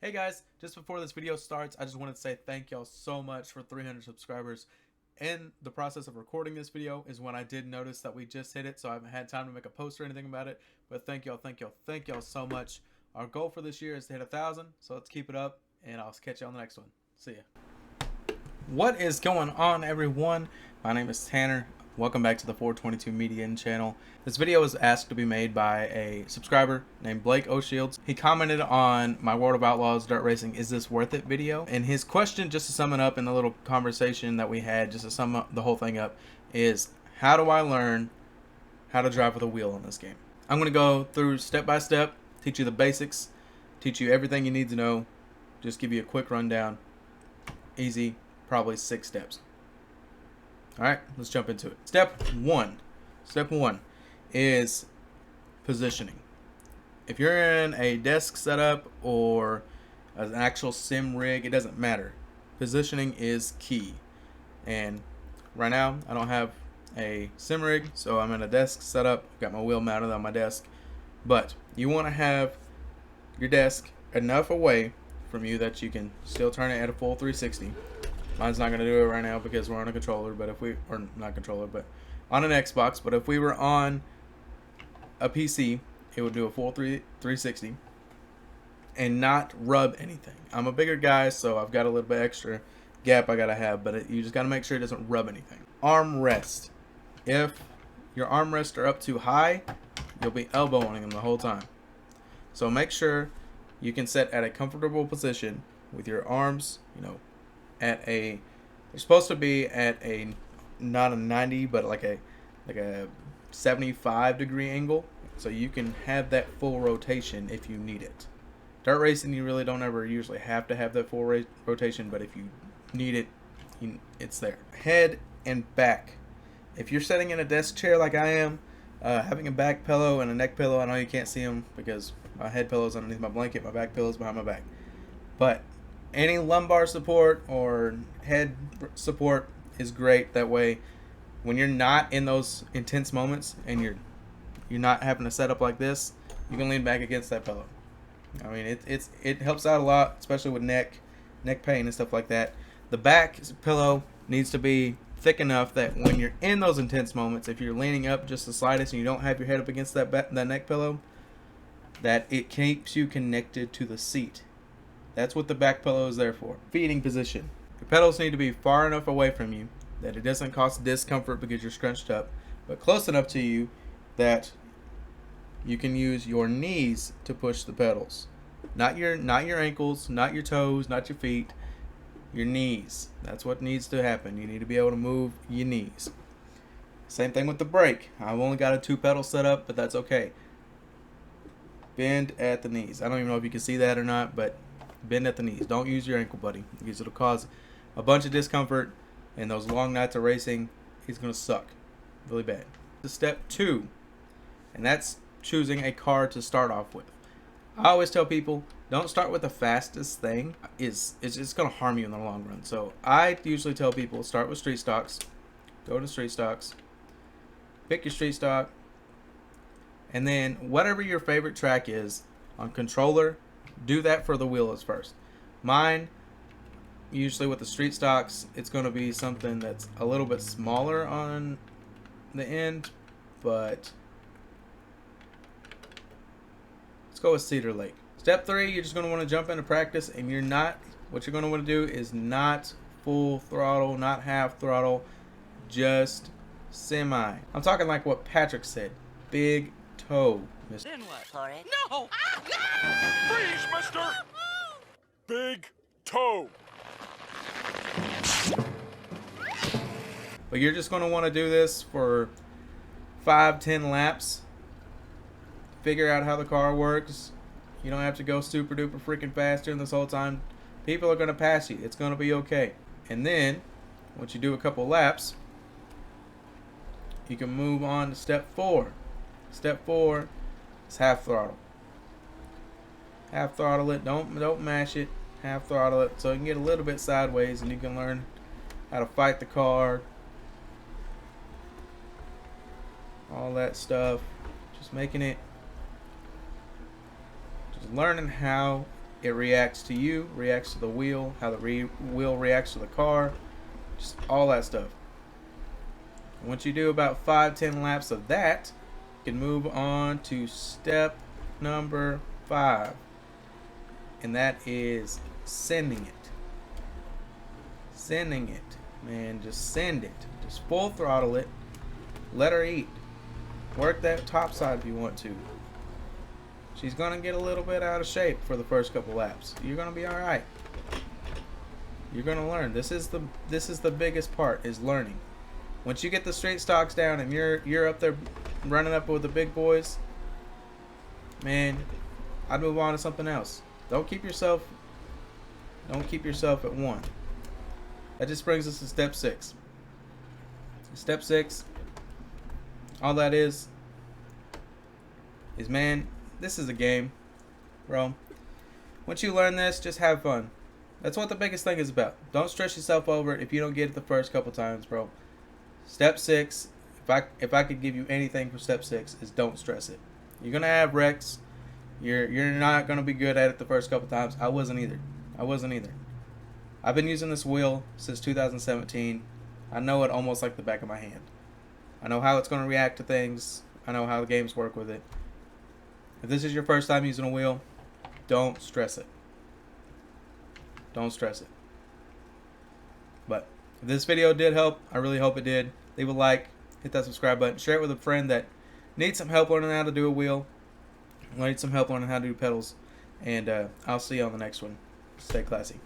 Hey guys, just before this video starts, I just wanted to say thank y'all so much for 300 subscribers. In the process of recording this video is when I did notice that we just hit it, so I haven't had time to make a post or anything about it. But thank y'all so much. Our goal for this year is to hit 1,000, so let's keep it up, and I'll catch you on the next one. See ya. What is going on, everyone? My name is Tanner. Welcome back to the 422 Media channel. This video was asked to be made by a subscriber named Blake O'Shields. He commented on my World of Outlaws Dirt Racing Is This Worth It video. And his question, just to sum it up in the little conversation that we had, just to sum up the whole thing up, is how do I learn how to drive with a wheel in this game? I'm going to go through step by step, teach you the basics, teach you everything you need to know, just give you a quick rundown. Easy, probably 6 steps. Alright, let's jump into it. Step one is positioning. If you're in a desk setup or an actual sim rig, it doesn't matter. Positioning is key. And right now, I don't have a sim rig, so I'm in a desk setup. Got my wheel mounted on my desk. But you want to have your desk enough away from you that you can still turn it at a full 360. Mine's not going to do it right now because we're on a controller, but if we, or not controller, but on an Xbox, but if we were on a PC, it would do a full 360 and not rub anything. I'm a bigger guy, so I've got a little bit extra gap I got to have, but you just got to make sure it doesn't rub anything. Arm rest. If your arm rests are up too high, you'll be elbowing them the whole time. So make sure you can set at a comfortable position with your arms, at a, they're supposed to be at a, not a 90, but like a 75 degree angle, so you can have that full rotation if you need it. Dirt racing, you really don't ever usually have to have that full rotation, but if you need it, it's there. Head and back. If you're sitting in a desk chair like I am, having a back pillow and a neck pillow, I know you can't see them because my head pillow is underneath my blanket, my back pillow is behind my back, but any lumbar support or head support is great. That way, when you're not in those intense moments and you're not having to set up like this, you can lean back against that pillow. I mean, it helps out a lot, especially with neck pain and stuff like that. The back pillow needs to be thick enough that when you're in those intense moments, if you're leaning up just the slightest and you don't have your head up against that neck pillow, that it keeps you connected to the seat. That's what the back pillow is there for. Feeding position. Your pedals need to be far enough away from you that it doesn't cause discomfort because you're scrunched up, but close enough to you that you can use your knees to push the pedals. Not your ankles, not your toes, not your feet, your knees. That's what needs to happen. You need to be able to move your knees. Same thing with the brake. I've only got a 2 pedal setup, but that's okay. Bend at the knees. I don't even know if you can see that or not, but bend at the knees. Don't use your ankle, buddy, because it'll cause a bunch of discomfort, and those long nights of racing, it's going to suck really bad. Step 2, and that's choosing a car to start off with. I always tell people, don't start with the fastest thing. It's going to harm you in the long run. So I usually tell people, start with street stocks. Go to street stocks. Pick your street stock. And then whatever your favorite track is on controller, do that for the wheels first. Mine, usually with the street stocks, it's going to be something that's a little bit smaller on the end, but let's go with Cedar Lake. Step 3, you're just going to want to jump into practice, and what you're going to want to do is not full throttle, not half throttle, just semi. I'm talking like what Patrick said, big toe. Then what, Florette? No! Freeze, mister! Big toe. But you're just going to want to do this for 5-10 laps. Figure out how the car works. You don't have to go super duper freaking fast during this whole time. People are going to pass you. It's going to be okay. And then, once you do a couple laps, you can move on to step 4. Step 4 is half throttle. Half throttle it. Don't mash it. Half throttle it so you can get a little bit sideways and you can learn how to fight the car. All that stuff. Just learning how it reacts to you, reacts to the wheel, how the wheel reacts to the car, just all that stuff. Once you do about 5-10 laps of that, you can move on to step number 5, and that is sending it. Sending it, man, just send it. Just full throttle it. Let her eat. Work that top side if you want to. She's gonna get a little bit out of shape for the first couple laps. You're gonna be all right. You're gonna learn. This is the biggest part, is learning. Once you get the straight stocks down and you're up there running up with the big boys, man, I'd move on to something else. Don't keep yourself at one. That just brings us to step 6. Step 6, all that is man, this is a game, bro. Once you learn this, just have fun. That's what the biggest thing is about. Don't stress yourself over it if you don't get it the first couple times, bro. Step 6, if I could give you anything for step 6, is don't stress it. You're gonna have wrecks. You're not gonna be good at it the first couple times. I wasn't either. I've been using this wheel since 2017. I know it almost like the back of my hand. I know how it's gonna react to things. I know how the games work with it. If this is your first time using a wheel, don't stress it. Don't stress it. But if this video did help, I really hope it did. Leave a like, hit that subscribe button, share it with a friend that needs some help learning how to do a wheel, needs some help learning how to do pedals, and I'll see you on the next one. Stay classy.